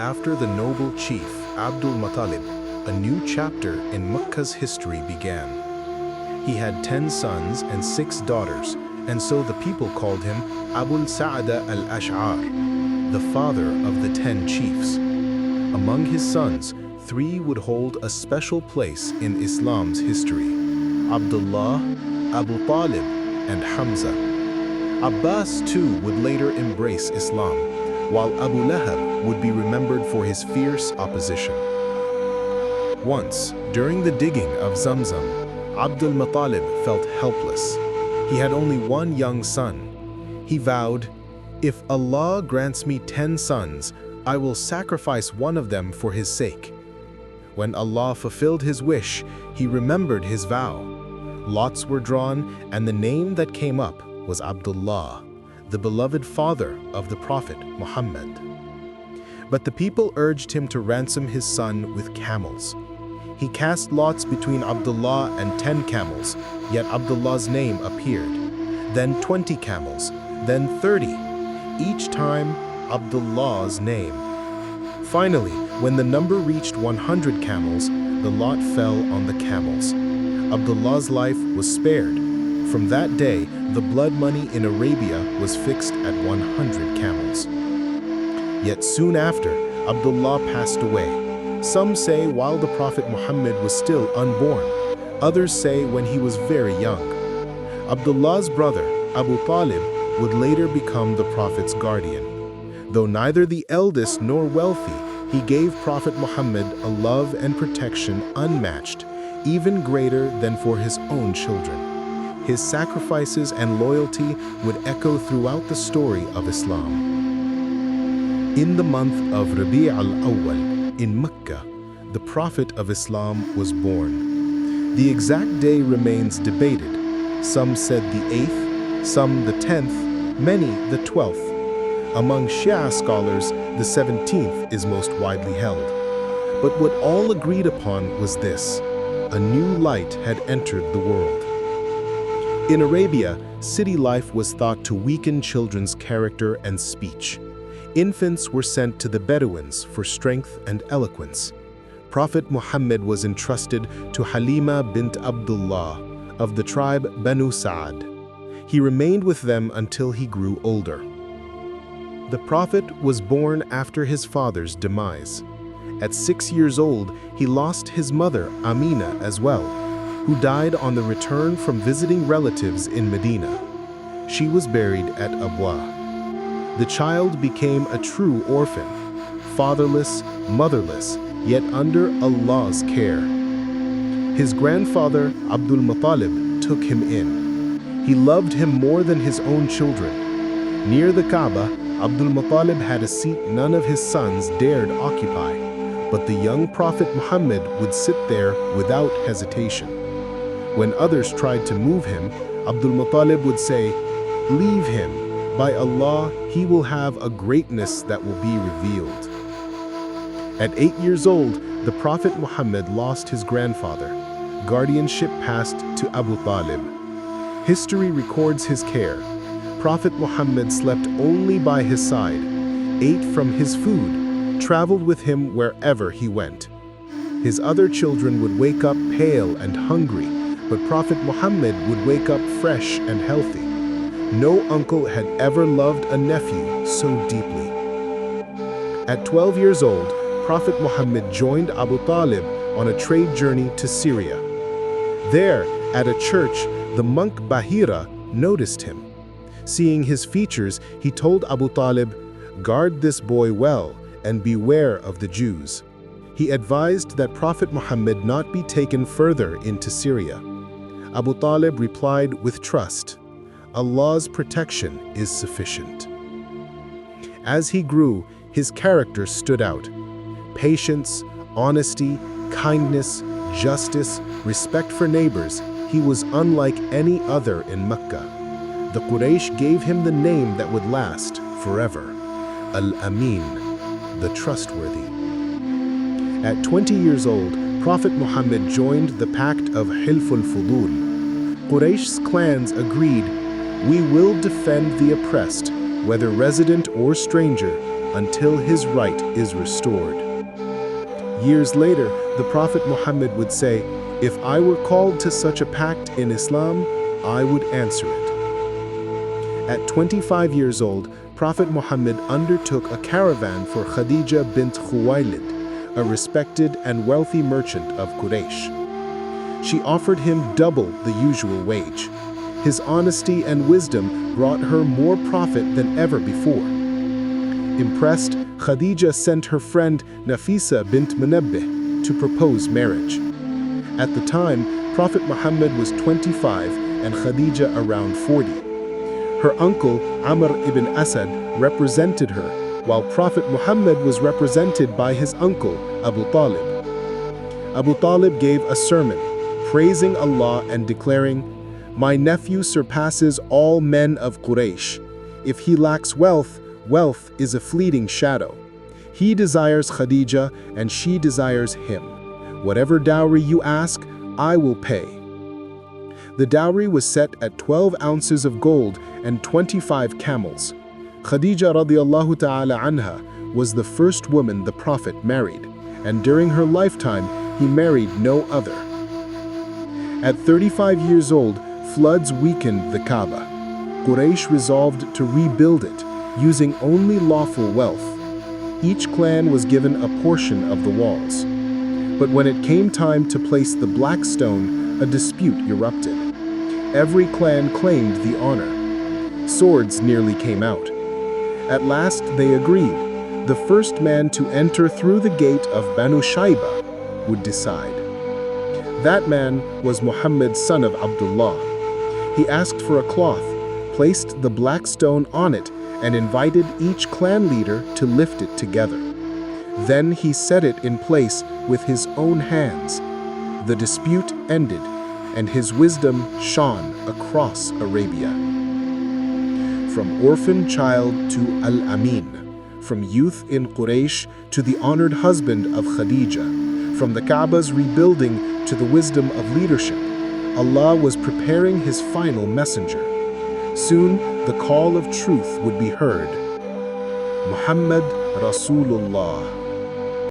After the noble chief, Abdul Muttalib, a new chapter in Makkah's history began. He had 10 sons and 6 daughters, and so the people called him Abu Sa'ada al-Ash'ar, the father of the 10 chiefs. Among his sons, 3 would hold a special place in Islam's history: Abdullah, Abu Talib, and Hamza. Abbas too would later embrace Islam, while Abu Lahab would be remembered for his fierce opposition. Once, during the digging of Zamzam, Abdul Muttalib felt helpless. He had only 1 young son. He vowed, "If Allah grants me 10 sons, I will sacrifice one of them for his sake." When Allah fulfilled his wish, he remembered his vow. Lots were drawn, and the name that came up was Abdullah, the beloved father of the Prophet Muhammad. But the people urged him to ransom his son with camels. He cast lots between Abdullah and 10 camels, yet Abdullah's name appeared. Then 20 camels, then 30, each time Abdullah's name. Finally, when the number reached 100 camels, the lot fell on the camels. Abdullah's life was spared. From that day, the blood money in Arabia was fixed at 100 camels. Yet soon after, Abdullah passed away. Some say while the Prophet Muhammad was still unborn. Others say when he was very young. Abdullah's brother, Abu Talib, would later become the Prophet's guardian. Though neither the eldest nor wealthy, he gave Prophet Muhammad a love and protection unmatched, even greater than for his own children. His sacrifices and loyalty would echo throughout the story of Islam. In the month of Rabi' al-Awwal, in Makkah, the Prophet of Islam was born. The exact day remains debated. Some said the 8th, some the 10th, many the 12th. Among Shia scholars, the 17th is most widely held. But what all agreed upon was this: a new light had entered the world. In Arabia, city life was thought to weaken children's character and speech. Infants were sent to the Bedouins for strength and eloquence. Prophet Muhammad was entrusted to Halima bint Abdullah of the tribe Banu Sa'ad. He remained with them until he grew older. The Prophet was born after his father's demise. At 6 years old, he lost his mother, Amina, as well, who died on the return from visiting relatives in Medina. She was buried at Abwa. The child became a true orphan, fatherless, motherless, yet under Allah's care. His grandfather, Abdul Muttalib, took him in. He loved him more than his own children. Near the Kaaba, Abdul Muttalib had a seat none of his sons dared occupy, but the young Prophet Muhammad would sit there without hesitation. When others tried to move him, Abdul Muttalib would say, "Leave him. By Allah, he will have a greatness that will be revealed." At 8 years old, the Prophet Muhammad lost his grandfather. Guardianship passed to Abu Talib. History records his care. Prophet Muhammad slept only by his side, ate from his food, traveled with him wherever he went. His other children would wake up pale and hungry, but Prophet Muhammad would wake up fresh and healthy. No uncle had ever loved a nephew so deeply. At 12 years old, Prophet Muhammad joined Abu Talib on a trade journey to Syria. There, at a church, the monk Bahira noticed him. Seeing his features, he told Abu Talib, "Guard this boy well and beware of the Jews." He advised that Prophet Muhammad not be taken further into Syria. Abu Talib replied with trust, "Allah's protection is sufficient." As he grew, his character stood out. Patience, honesty, kindness, justice, respect for neighbors, he was unlike any other in Makkah. The Quraysh gave him the name that would last forever: al-Amīn, the Trustworthy. At 20 years old, Prophet Muhammad joined the pact of Hilf al-Fudul. Quraysh's clans agreed, "We will defend the oppressed, whether resident or stranger, until his right is restored. Years later, the Prophet Muhammad would say, "If I were called to such a pact in Islam, I would answer it." At 25 years old, Prophet Muhammad undertook a caravan for Khadijah bint Khuwailid, a respected and wealthy merchant of Quraysh. She offered him double the usual wage. His honesty and wisdom brought her more profit than ever before. Impressed, Khadijah sent her friend Nafisa bint Munabbih to propose marriage. At the time, Prophet Muhammad was 25 and Khadijah around 40. Her uncle, Amr ibn Asad, represented her, while Prophet Muhammad was represented by his uncle, Abu Talib. Abu Talib gave a sermon, praising Allah and declaring, "My nephew surpasses all men of Quraysh. If he lacks wealth, wealth is a fleeting shadow. He desires Khadijah and she desires him. Whatever dowry you ask, I will pay." The dowry was set at 12 ounces of gold and 25 camels. Khadijah radiallahu ta'ala anha was the first woman the Prophet married, and during her lifetime he married no other. At 35 years old, floods weakened the Kaaba. Quraysh resolved to rebuild it, using only lawful wealth. Each clan was given a portion of the walls. But when it came time to place the black stone, a dispute erupted. Every clan claimed the honor. Swords nearly came out. At last they agreed. The first man to enter through the gate of Banu Shayba would decide. That man was Muhammad, son of Abdullah. He asked for a cloth, placed the black stone on it, and invited each clan leader to lift it together. Then he set it in place with his own hands. The dispute ended, and his wisdom shone across Arabia. From orphan child to al-Amīn, from youth in Quraysh to the honored husband of Khadijah, from the Kaaba's rebuilding to the wisdom of leadership, Allah was preparing his final messenger. Soon, the call of truth would be heard. Muhammad Rasulullah.